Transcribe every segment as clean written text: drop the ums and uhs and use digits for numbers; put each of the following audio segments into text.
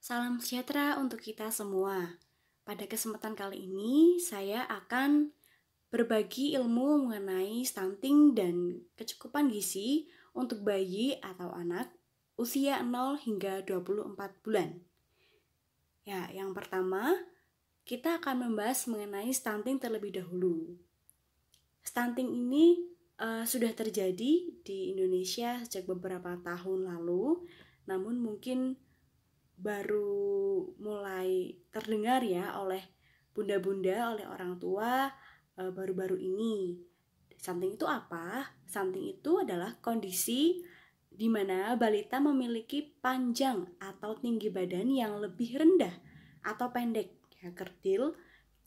Salam sejahtera untuk kita semua. Pada kesempatan kali ini, saya akan berbagi ilmu mengenai stunting dan kecukupan gizi untuk bayi atau anak usia 0 hingga 24 bulan. Ya, yang pertama, kita akan membahas mengenai stunting terlebih dahulu. Stunting ini sudah terjadi di Indonesia sejak beberapa tahun lalu, namun mungkin baru mulai terdengar ya oleh bunda-bunda, oleh orang tua baru-baru ini. Stunting itu apa? Stunting itu adalah kondisi di mana balita memiliki panjang atau tinggi badan yang lebih rendah atau pendek, ya, kerdil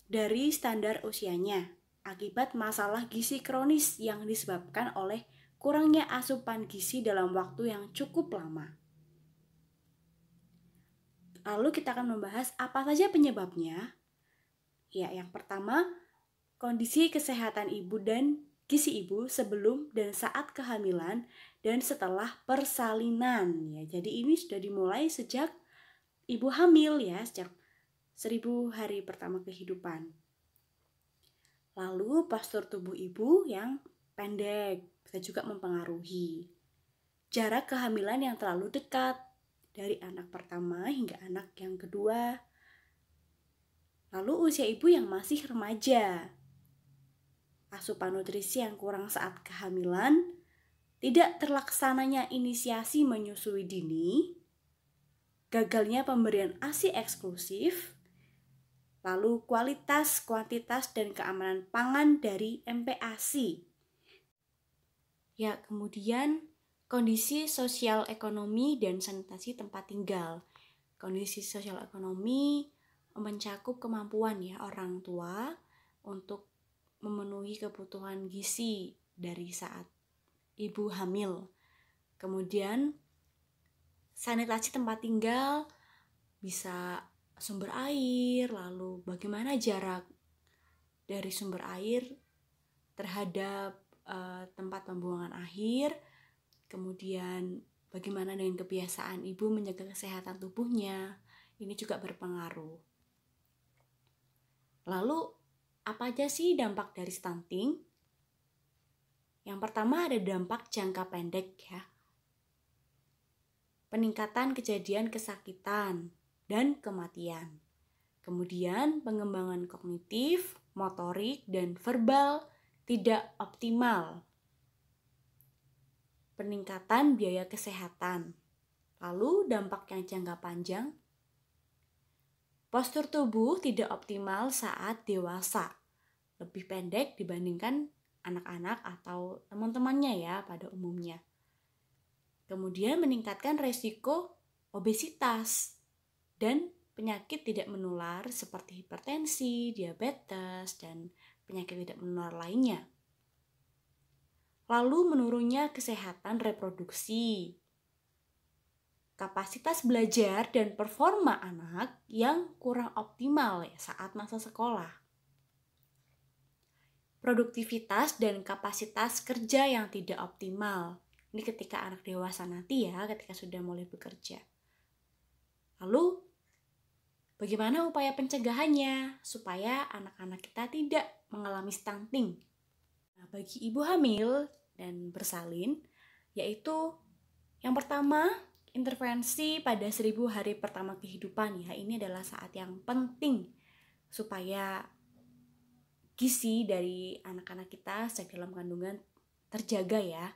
dari standar usianya akibat masalah gizi kronis yang disebabkan oleh kurangnya asupan gizi dalam waktu yang cukup lama. Lalu kita akan membahas apa saja penyebabnya. Ya, yang pertama, kondisi kesehatan ibu dan gizi ibu sebelum dan saat kehamilan dan setelah persalinan. Ya, jadi ini sudah dimulai sejak ibu hamil ya, sejak 1000 hari pertama kehidupan. Lalu postur tubuh ibu yang pendek bisa juga mempengaruhi. Jarak kehamilan yang terlalu dekat dari anak pertama hingga anak yang kedua. Lalu usia ibu yang masih remaja. Asupan nutrisi yang kurang saat kehamilan, tidak terlaksananya inisiasi menyusui dini, gagalnya pemberian ASI eksklusif, lalu kualitas, kuantitas, dan keamanan pangan dari MPASI. Ya, kemudian kondisi sosial ekonomi dan sanitasi tempat tinggal. Kondisi sosial ekonomi mencakup kemampuan ya orang tua untuk memenuhi kebutuhan gizi dari saat ibu hamil. Kemudian sanitasi tempat tinggal bisa sumber air, lalu bagaimana jarak dari sumber air terhadap tempat pembuangan akhir, kemudian bagaimana dengan kebiasaan ibu menjaga kesehatan tubuhnya, ini juga berpengaruh. Lalu, apa aja sih dampak dari stunting? Yang pertama ada dampak jangka pendek ya. Peningkatan kejadian kesakitan dan kematian. Kemudian pengembangan kognitif, motorik, dan verbal tidak optimal. Peningkatan biaya kesehatan. Lalu dampak yang jangka panjang, postur tubuh tidak optimal saat dewasa, lebih pendek dibandingkan anak-anak atau teman-temannya ya pada umumnya. Kemudian meningkatkan resiko obesitas dan penyakit tidak menular seperti hipertensi, diabetes, dan penyakit tidak menular lainnya. Lalu menurunnya kesehatan reproduksi, kapasitas belajar dan performa anak yang kurang optimal ya, saat masa sekolah. Produktivitas dan kapasitas kerja yang tidak optimal. Ini ketika anak dewasa nanti ya, ketika sudah mulai bekerja. Lalu, bagaimana upaya pencegahannya supaya anak-anak kita tidak mengalami stunting? Nah, bagi ibu hamil dan bersalin, yaitu yang pertama, intervensi pada 1000 hari pertama kehidupan ya. Ini adalah saat yang penting supaya gizi dari anak-anak kita sejak dalam kandungan terjaga ya,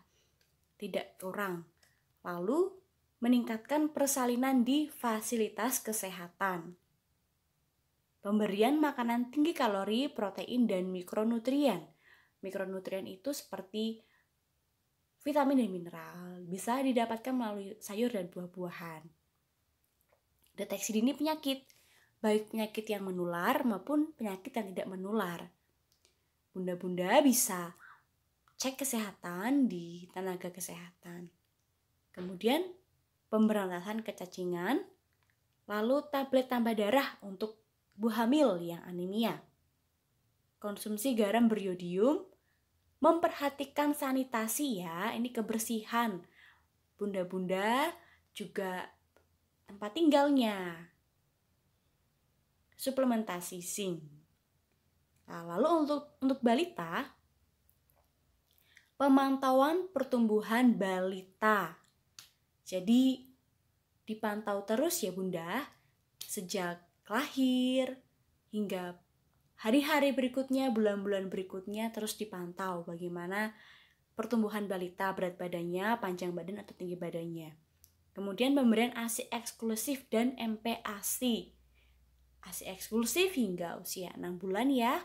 tidak kurang. Lalu meningkatkan persalinan di fasilitas kesehatan. Pemberian makanan tinggi kalori, protein, dan mikronutrien. Mikronutrien itu seperti vitamin dan mineral, bisa didapatkan melalui sayur dan buah-buahan. Deteksi dini penyakit, baik penyakit yang menular maupun penyakit yang tidak menular. Bunda-bunda bisa cek kesehatan di tenaga kesehatan. Kemudian pemberantasan kecacingan, lalu tablet tambah darah untuk ibu hamil yang anemia. Konsumsi garam beriodium, memperhatikan sanitasi ya, ini kebersihan bunda-bunda juga tempat tinggalnya. suplementasi zinc. Nah, lalu untuk balita, pemantauan pertumbuhan balita. Jadi dipantau terus ya Bunda, sejak lahir hingga hari-hari berikutnya, bulan-bulan berikutnya terus dipantau bagaimana pertumbuhan balita, berat badannya, panjang badan atau tinggi badannya. Kemudian pemberian ASI eksklusif dan MPASI. ASI eksklusif hingga usia 6 bulan ya,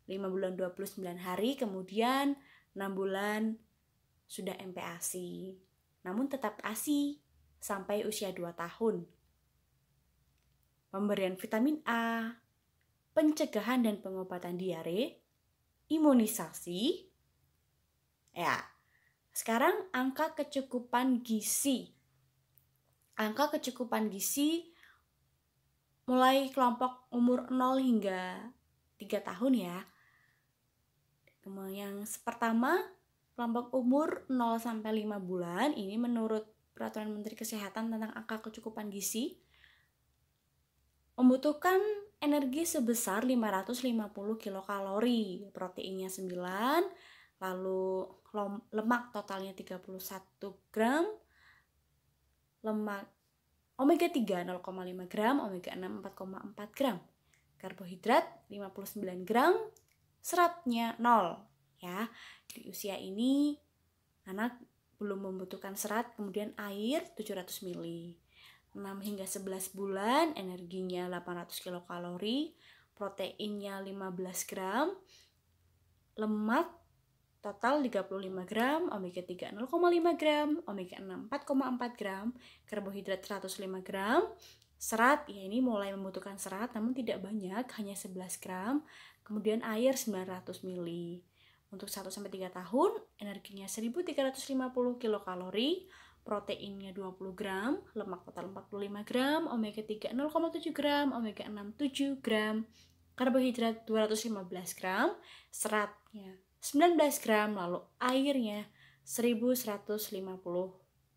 5 bulan 29 hari, kemudian 6 bulan sudah MPASI. Namun tetap ASI sampai usia 2 tahun. Pemberian vitamin A, pencegahan dan pengobatan diare, imunisasi. Ya, sekarang angka kecukupan gizi. Angka kecukupan gizi mulai kelompok umur 0 hingga 3 tahun ya. Kemudian yang pertama, kelompok umur 0 sampai 5 bulan, ini menurut Peraturan Menteri Kesehatan tentang angka kecukupan gizi, membutuhkan energi sebesar 550 kilokalori, proteinnya 9, lalu lemak totalnya 31 gram, lemak omega 3 0,5 gram, omega 6 4,4 gram, karbohidrat 59 gram, seratnya 0 ya. Di usia ini anak belum membutuhkan serat. Kemudian air 700 ml. 6 hingga 11 bulan energinya 800 kilokalori, proteinnya 15 gram, lemak total 35 gram, omega 3 0,5 gram, omega 6 4,4 gram, karbohidrat 105 gram, serat ya ini mulai membutuhkan serat namun tidak banyak, hanya 11 gram, kemudian air 900 ml. Untuk 1-3 tahun energinya 1350 kilokalori, proteinnya 20 gram, lemak total 45 gram, omega 3 0,7 gram, omega 6 7 gram, karbohidrat 215 gram, seratnya 19 gram, lalu airnya 1150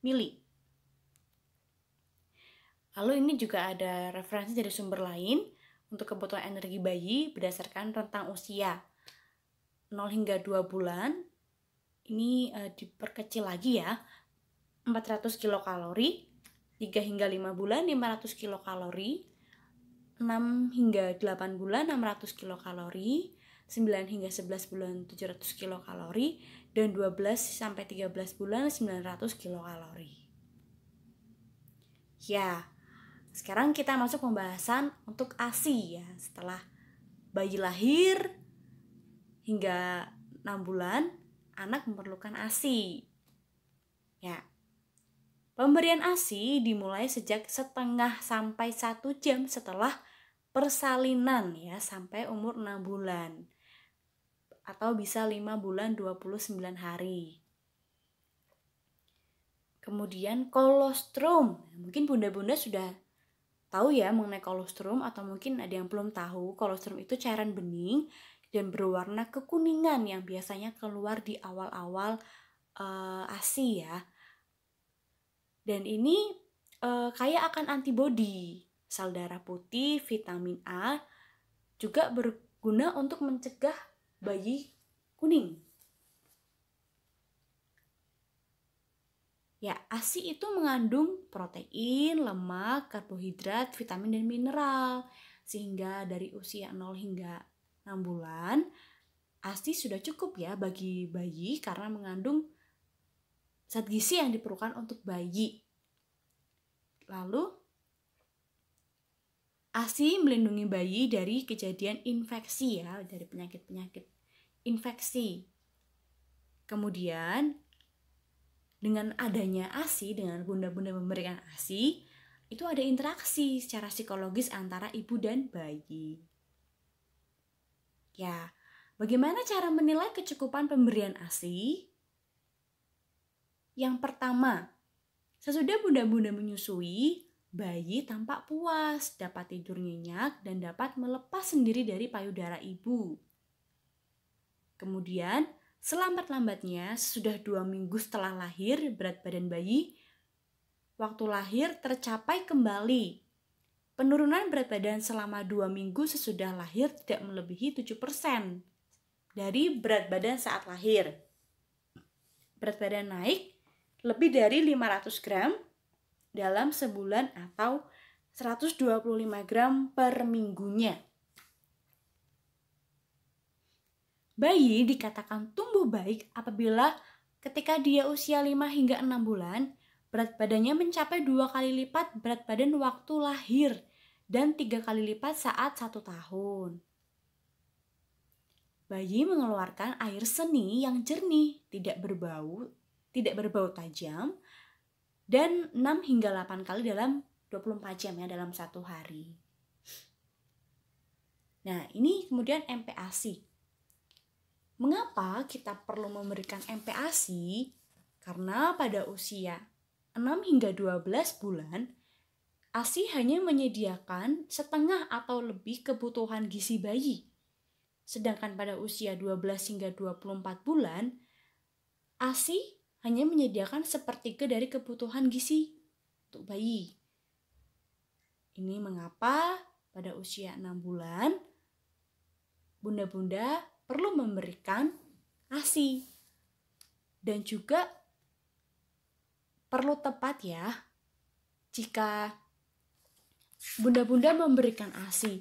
ml. Lalu ini juga ada referensi dari sumber lain untuk kebutuhan energi bayi berdasarkan rentang usia 0 hingga 2 bulan. Ini diperkecil lagi ya, 400 kilokalori, 3 hingga 5 bulan 500 kilokalori, 6 hingga 8 bulan 600 kilokalori, 9 hingga 11 bulan 700 kilokalori, dan 12 sampai 13 bulan 900 kilokalori. Ya, sekarang kita masuk pembahasan untuk ASI ya. Setelah bayi lahir hingga 6 bulan, anak memerlukan ASI. Ya. Pemberian ASI dimulai sejak setengah sampai 1 jam setelah persalinan ya, sampai umur 6 bulan. Atau bisa 5 bulan 29 hari. Kemudian kolostrum. Mungkin bunda-bunda sudah tahu ya mengenai kolostrum, atau mungkin ada yang belum tahu. Kolostrum itu cairan bening dan berwarna kekuningan yang biasanya keluar di awal-awal ASI ya. Dan ini kaya akan antibodi, sel darah putih, vitamin A, juga berguna untuk mencegah bayi kuning. Ya, ASI itu mengandung protein, lemak, karbohidrat, vitamin, dan mineral. Sehingga dari usia 0 hingga 6 bulan, ASI sudah cukup ya bagi bayi karena mengandung zat gizi yang diperlukan untuk bayi. Lalu, ASI melindungi bayi dari kejadian infeksi ya, dari penyakit-penyakit infeksi. Kemudian, dengan adanya ASI, dengan bunda-bunda memberikan ASI, itu ada interaksi secara psikologis antara ibu dan bayi. Ya, bagaimana cara menilai kecukupan pemberian ASI? Yang pertama, sesudah bunda-bunda menyusui, bayi tampak puas, dapat tidur nyenyak, dan dapat melepas sendiri dari payudara ibu. Kemudian, selambat-lambatnya, sudah 2 minggu setelah lahir, berat badan bayi waktu lahir tercapai kembali. Penurunan berat badan selama 2 minggu sesudah lahir tidak melebihi 7% dari berat badan saat lahir. Berat badan naik lebih dari 500 gram dalam sebulan atau 125 gram per minggunya. Bayi dikatakan tumbuh baik apabila ketika dia usia 5 hingga 6 bulan, berat badannya mencapai 2 kali lipat berat badan waktu lahir dan 3 kali lipat saat 1 tahun. Bayi mengeluarkan air seni yang jernih, tidak berbau tajam, dan 6 hingga 8 kali dalam 24 jam ya, dalam 1 hari. Nah, ini kemudian MPASI. Mengapa kita perlu memberikan MPASI? Karena pada usia 6 hingga 12 bulan, ASI hanya menyediakan setengah atau lebih kebutuhan gizi bayi. Sedangkan pada usia 12 hingga 24 bulan, ASI hanya menyediakan sepertiga dari kebutuhan gizi untuk bayi. Ini mengapa pada usia 6 bulan, bunda-bunda perlu memberikan ASI. Dan juga perlu tepat ya, jika bunda-bunda memberikan ASI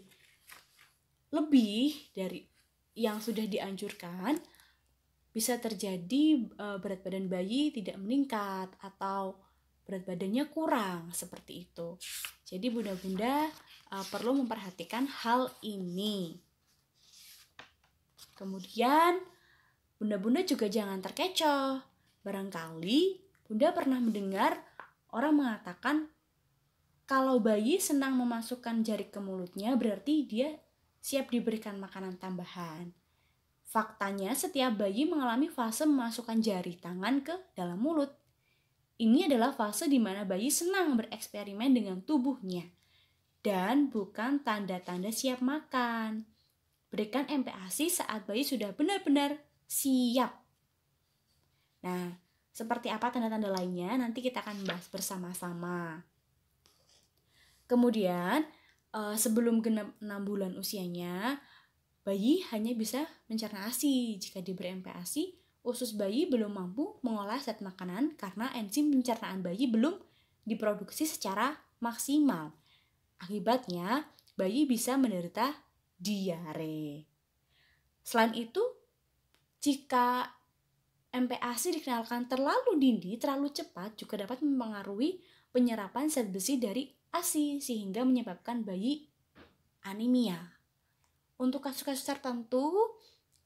lebih dari yang sudah dianjurkan, bisa terjadi berat badan bayi tidak meningkat atau berat badannya kurang, seperti itu. Jadi bunda-bunda perlu memperhatikan hal ini. Kemudian bunda-bunda juga jangan terkecoh. Barangkali bunda pernah mendengar orang mengatakan kalau bayi senang memasukkan jari ke mulutnya berarti dia siap diberikan makanan tambahan. Faktanya setiap bayi mengalami fase memasukkan jari tangan ke dalam mulut. Ini adalah fase di mana bayi senang bereksperimen dengan tubuhnya dan bukan tanda-tanda siap makan. Berikan MPASI saat bayi sudah benar-benar siap. Nah, seperti apa tanda-tanda lainnya nanti kita akan bahas bersama-sama. Kemudian, sebelum genap 6 bulan usianya, bayi hanya bisa mencerna ASI. Jika diberi MPASI, usus bayi belum mampu mengolah zat makanan karena enzim pencernaan bayi belum diproduksi secara maksimal. Akibatnya, bayi bisa menderita diare. Selain itu, jika MPASI dikenalkan terlalu dini, terlalu cepat juga dapat mempengaruhi penyerapan zat besi dari ASI sehingga menyebabkan bayi anemia. Untuk kasus-kasus tertentu,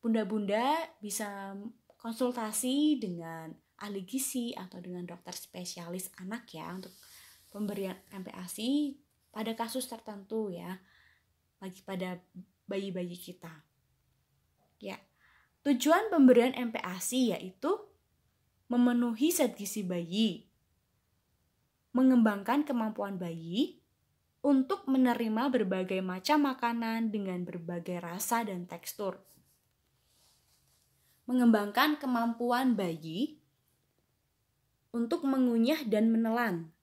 bunda-bunda bisa konsultasi dengan ahli gizi atau dengan dokter spesialis anak ya untuk pemberian MPASI pada kasus tertentu ya, bagi pada bayi-bayi kita. Ya. Tujuan pemberian MPASI yaitu memenuhi zat gizi bayi, mengembangkan kemampuan bayi untuk menerima berbagai macam makanan dengan berbagai rasa dan tekstur, mengembangkan kemampuan bayi untuk mengunyah dan menelan,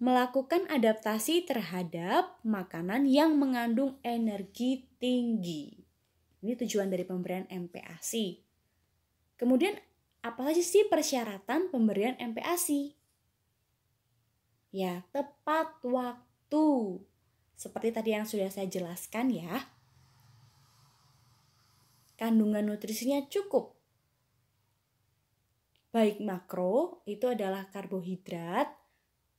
melakukan adaptasi terhadap makanan yang mengandung energi tinggi. Ini tujuan dari pemberian MPASI. Kemudian, apa saja sih persyaratan pemberian MPASI? Ya, tepat waktu. Seperti tadi yang sudah saya jelaskan ya. Kandungan nutrisinya cukup. Baik makro, itu adalah karbohidrat,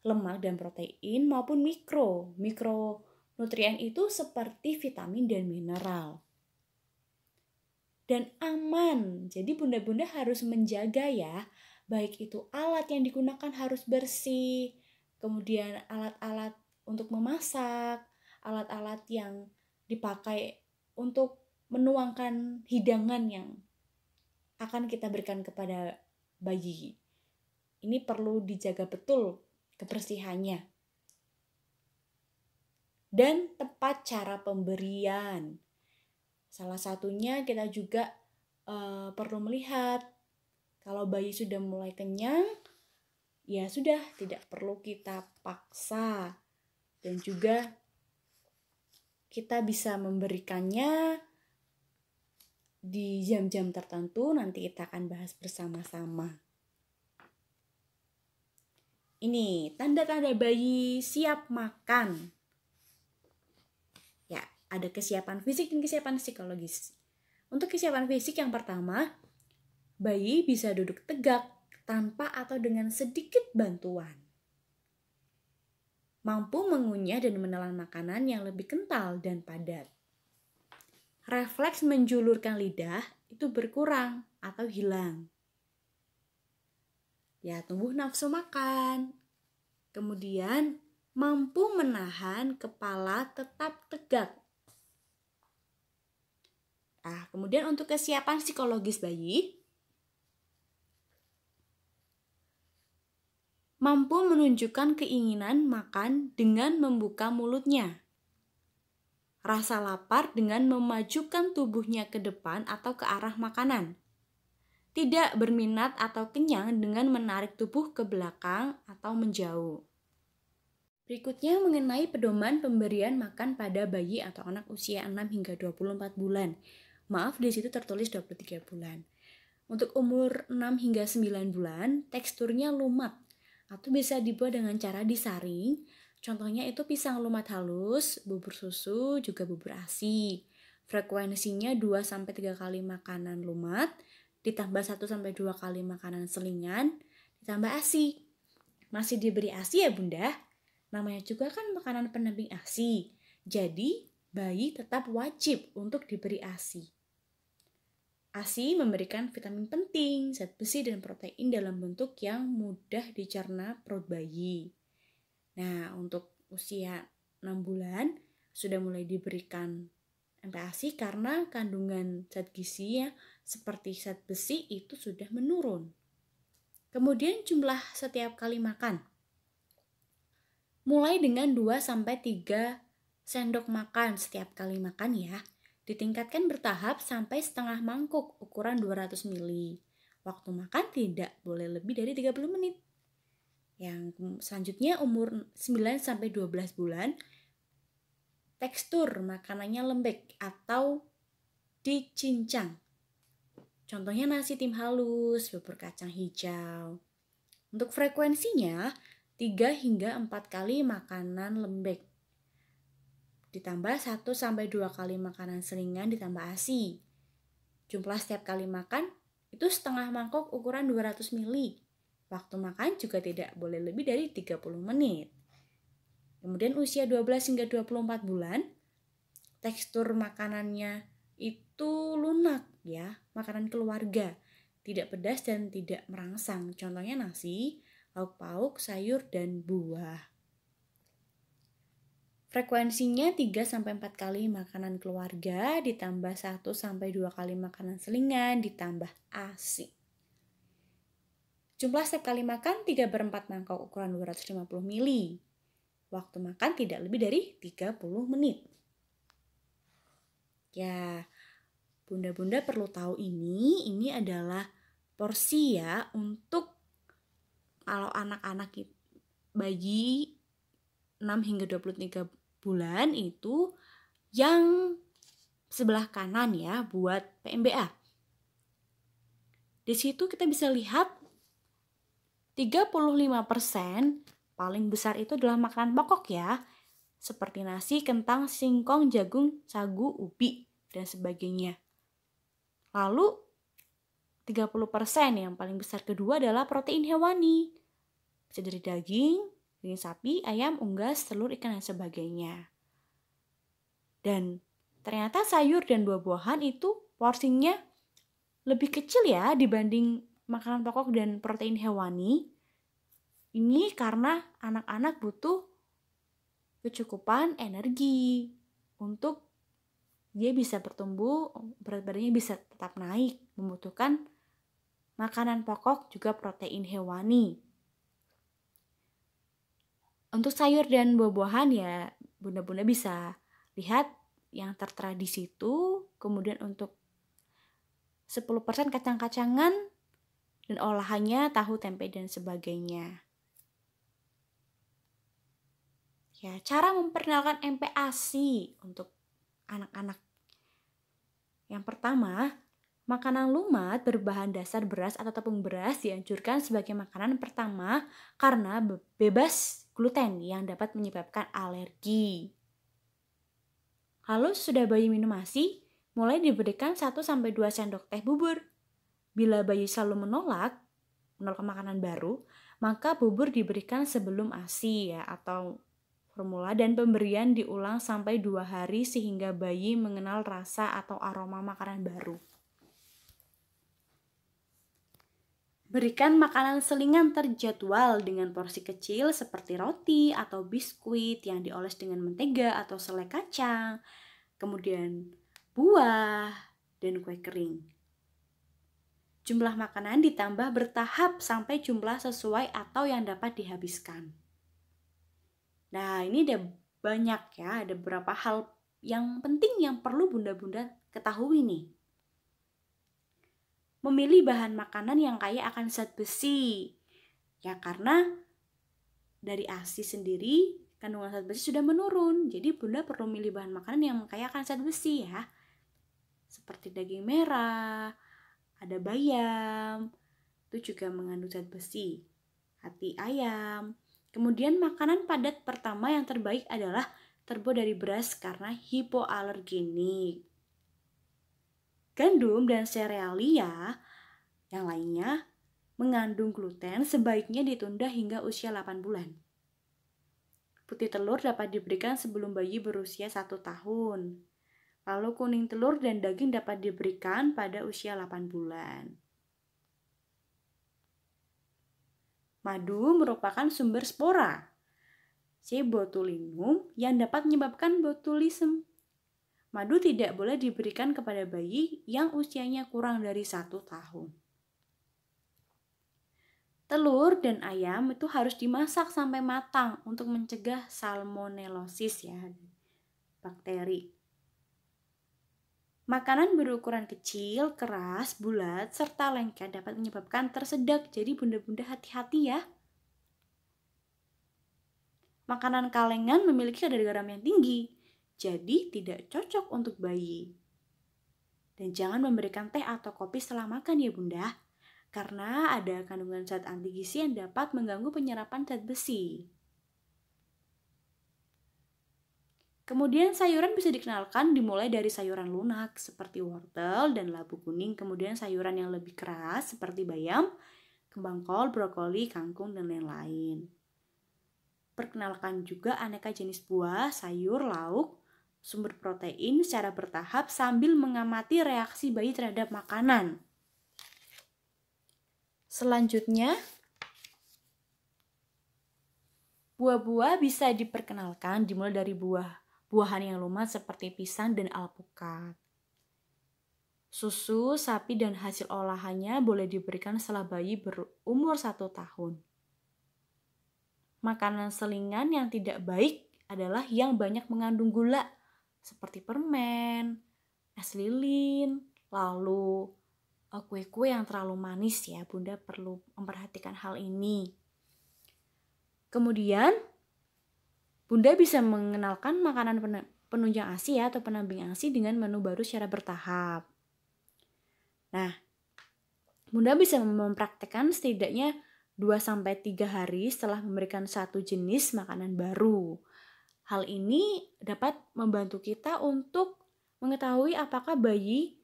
lemak dan protein, maupun mikro. Mikronutrien itu seperti vitamin dan mineral. Dan aman. Jadi bunda-bunda harus menjaga ya, baik itu alat yang digunakan harus bersih, kemudian alat-alat untuk memasak, alat-alat yang dipakai untuk menuangkan hidangan yang akan kita berikan kepada bayi. Ini perlu dijaga betul kebersihannya. Dan tepat cara pemberian. Salah satunya kita juga perlu melihat kalau bayi sudah mulai kenyang, ya sudah tidak perlu kita paksa. Dan juga kita bisa memberikannya di jam-jam tertentu, nanti kita akan bahas bersama-sama. Ini tanda-tanda bayi siap makan. Ya, ada kesiapan fisik dan kesiapan psikologis. Untuk kesiapan fisik yang pertama, bayi bisa duduk tegak tanpa atau dengan sedikit bantuan. Mampu mengunyah dan menelan makanan yang lebih kental dan padat. Refleks menjulurkan lidah itu berkurang atau hilang. Ya, tumbuh nafsu makan. Kemudian, mampu menahan kepala tetap tegak. Nah, kemudian untuk kesiapan psikologis bayi, mampu menunjukkan keinginan makan dengan membuka mulutnya. Rasa lapar dengan memajukan tubuhnya ke depan atau ke arah makanan. Tidak berminat atau kenyang dengan menarik tubuh ke belakang atau menjauh. Berikutnya mengenai pedoman pemberian makan pada bayi atau anak usia 6 hingga 24 bulan. Maaf, di situ tertulis 23 bulan. Untuk umur 6 hingga 9 bulan, teksturnya lumat atau bisa dibuat dengan cara disaring. Contohnya itu pisang lumat halus, bubur susu, juga bubur ASI. Frekuensinya 2-3 kali makanan lumat, ditambah 1-2 kali makanan selingan, ditambah ASI. Masih diberi ASI ya Bunda? Namanya juga kan makanan pendamping ASI. Jadi, bayi tetap wajib untuk diberi ASI. ASI memberikan vitamin penting, zat besi dan protein dalam bentuk yang mudah dicerna perut bayi. Nah, untuk usia 6 bulan sudah mulai diberikan MPASI karena kandungan zat gizi ya, seperti zat besi itu sudah menurun. Kemudian jumlah setiap kali makan. Mulai dengan 2-3 sendok makan setiap kali makan ya. Ditingkatkan bertahap sampai setengah mangkuk ukuran 200 ml. Waktu makan tidak boleh lebih dari 30 menit. Yang selanjutnya umur 9-12 bulan, tekstur makanannya lembek atau dicincang. Contohnya nasi tim halus, bubur kacang hijau. Untuk frekuensinya 3-4 kali makanan lembek. Ditambah 1-2 kali makanan selingan ditambah ASI. Jumlah setiap kali makan itu setengah mangkok ukuran 200 ml. Waktu makan juga tidak boleh lebih dari 30 menit. Kemudian usia 12-24 bulan, tekstur makanannya itu lunak ya, makanan keluarga. Tidak pedas dan tidak merangsang. Contohnya nasi, lauk pauk, sayur, dan buah. Frekuensinya 3-4 kali makanan keluarga, ditambah 1-2 kali makanan selingan, ditambah ASI. Jumlah setiap kali makan 3/4 mangkok ukuran 250 ml. Waktu makan tidak lebih dari 30 menit. Ya, bunda-bunda perlu tahu ini adalah porsi ya untuk kalau anak-anak bayi 6 hingga 23 bulan itu yang sebelah kanan ya buat PMBA. Di situ kita bisa lihat 35% paling besar itu adalah makanan pokok ya. Seperti nasi, kentang, singkong, jagung, sagu, ubi, dan sebagainya. Lalu 30% yang paling besar kedua adalah protein hewani. Bisa dari daging sapi, ayam, unggas, telur, ikan, dan sebagainya. Dan ternyata sayur dan buah-buahan itu porsinya lebih kecil ya dibanding makanan pokok dan protein hewani. Ini karena anak-anak butuh kecukupan energi untuk dia bisa bertumbuh, berat badannya bisa tetap naik, membutuhkan makanan pokok juga protein hewani. Untuk sayur dan buah-buahan ya bunda-bunda bisa lihat yang tertera di situ. Kemudian untuk 10% kacang-kacangan dan olahannya tahu, tempe, dan sebagainya. Ya, cara memperkenalkan MPASI untuk anak-anak. Yang pertama, makanan lumat berbahan dasar beras atau tepung beras dianjurkan sebagai makanan pertama karena bebas gluten yang dapat menyebabkan alergi. Lalu sudah bayi minum ASI, mulai diberikan 1-2 sendok teh bubur. Bila bayi selalu menolak makanan baru, maka bubur diberikan sebelum ASI ya, atau formula, dan pemberian diulang sampai 2 hari sehingga bayi mengenal rasa atau aroma makanan baru. Berikan makanan selingan terjadwal dengan porsi kecil seperti roti atau biskuit yang dioles dengan mentega atau selai kacang, kemudian buah dan kue kering. Jumlah makanan ditambah bertahap sampai jumlah sesuai atau yang dapat dihabiskan. Nah, ini ada banyak ya, ada beberapa hal yang penting yang perlu bunda-bunda ketahui nih. Memilih bahan makanan yang kaya akan zat besi. Ya, karena dari ASI sendiri kandungan zat besi sudah menurun. Jadi bunda perlu memilih bahan makanan yang kaya akan zat besi ya. Seperti daging merah, ada bayam, itu juga mengandung zat besi. Hati ayam. Kemudian makanan padat pertama yang terbaik adalah terbuat dari beras karena hipoalergenik. Gandum dan serealia yang lainnya mengandung gluten sebaiknya ditunda hingga usia 8 bulan. Putih telur dapat diberikan sebelum bayi berusia 1 tahun. Lalu kuning telur dan daging dapat diberikan pada usia 8 bulan. Madu merupakan sumber spora C. botulinum yang dapat menyebabkan botulisme. Madu tidak boleh diberikan kepada bayi yang usianya kurang dari 1 tahun. Telur dan ayam itu harus dimasak sampai matang untuk mencegah salmonellosis ya, bakteri. Makanan berukuran kecil, keras, bulat, serta lengket dapat menyebabkan tersedak, jadi bunda-bunda hati-hati ya. Makanan kalengan memiliki kadar garam yang tinggi, jadi tidak cocok untuk bayi. Dan jangan memberikan teh atau kopi setelah makan ya bunda, karena ada kandungan zat anti gizi yang dapat mengganggu penyerapan zat besi. Kemudian sayuran bisa dikenalkan dimulai dari sayuran lunak seperti wortel dan labu kuning, kemudian sayuran yang lebih keras seperti bayam, kembang kol, brokoli, kangkung, dan lain-lain. Perkenalkan juga aneka jenis buah, sayur, lauk, sumber protein secara bertahap sambil mengamati reaksi bayi terhadap makanan. Selanjutnya, buah-buah bisa diperkenalkan dimulai dari buahan yang lumat seperti pisang dan alpukat. Susu, sapi, dan hasil olahannya boleh diberikan setelah bayi berumur 1 tahun. Makanan selingan yang tidak baik adalah yang banyak mengandung gula, seperti permen, es lilin, lalu kue-kue yang terlalu manis ya, bunda perlu memperhatikan hal ini. Kemudian, bunda bisa mengenalkan makanan penunjang ASI ya, atau pendamping ASI dengan menu baru secara bertahap. Nah, bunda bisa mempraktekkan setidaknya 2-3 hari setelah memberikan satu jenis makanan baru. Hal ini dapat membantu kita untuk mengetahui apakah bayi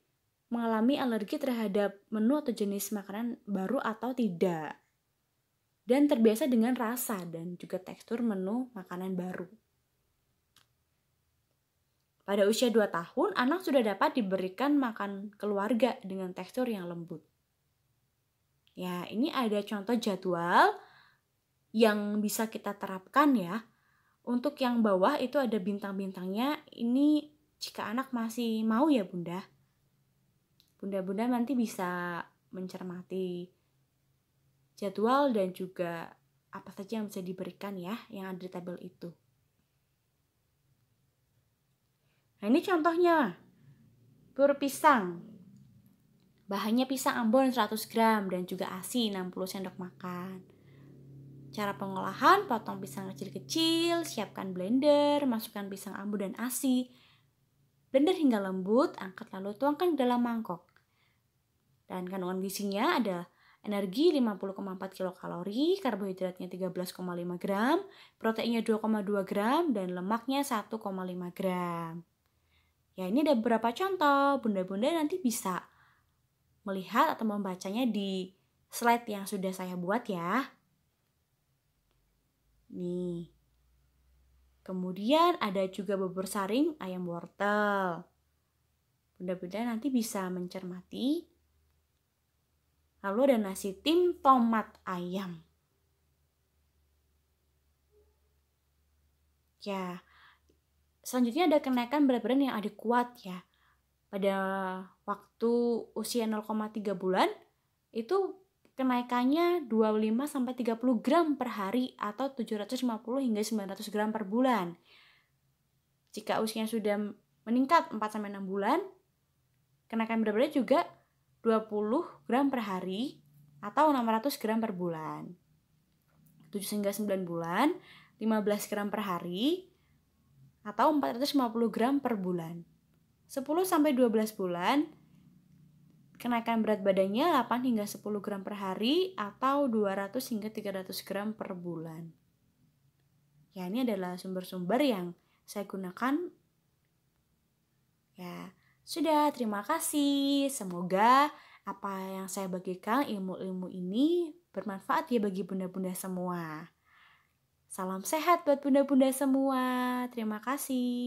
mengalami alergi terhadap menu atau jenis makanan baru atau tidak. Dan terbiasa dengan rasa dan juga tekstur menu makanan baru. Pada usia 2 tahun, anak sudah dapat diberikan makan keluarga dengan tekstur yang lembut. Ya, ini ada contoh jadwal yang bisa kita terapkan ya. Untuk yang bawah itu ada bintang-bintangnya. Ini jika anak masih mau ya bunda. Bunda-bunda nanti bisa mencermati jadwal dan juga apa saja yang bisa diberikan ya, yang ada di tabel itu. Nah, ini contohnya. Bubur pisang. Bahannya pisang ambon 100 gram dan juga ASI 60 sendok makan. Cara pengolahan, potong pisang kecil-kecil, siapkan blender, masukkan pisang ambon dan ASI. Blender hingga lembut, angkat lalu tuangkan ke dalam mangkok. Dan kandungan gizinya ada energi 50,4 kilokalori, karbohidratnya 13,5 gram, proteinnya 2,2 gram, dan lemaknya 1,5 gram. Ya, ini ada beberapa contoh. Bunda-bunda nanti bisa melihat atau membacanya di slide yang sudah saya buat ya. Nih. Kemudian ada juga bubur saring ayam wortel. Bunda-bunda nanti bisa mencermati. Lalu ada nasi tim tomat ayam. Ya, selanjutnya ada kenaikan berat badan yang adik kuat ya. Pada waktu usia 0,3 bulan, itu kenaikannya 25-30 gram per hari atau 750 hingga 900 gram per bulan. Jika usianya sudah meningkat 4-6 bulan, kenaikan berat badan juga 20 gram per hari atau 600 gram per bulan. 7-9 bulan, 15 gram per hari atau 450 gram per bulan. 10-12 bulan, kenaikan berat badannya 8 hingga 10 gram per hari atau 200 hingga 300 gram per bulan. Ya, ini adalah sumber-sumber yang saya gunakan. Ya, sudah, terima kasih. Semoga apa yang saya bagikan, ilmu-ilmu ini bermanfaat ya bagi bunda-bunda semua. Salam sehat buat bunda-bunda semua. Terima kasih.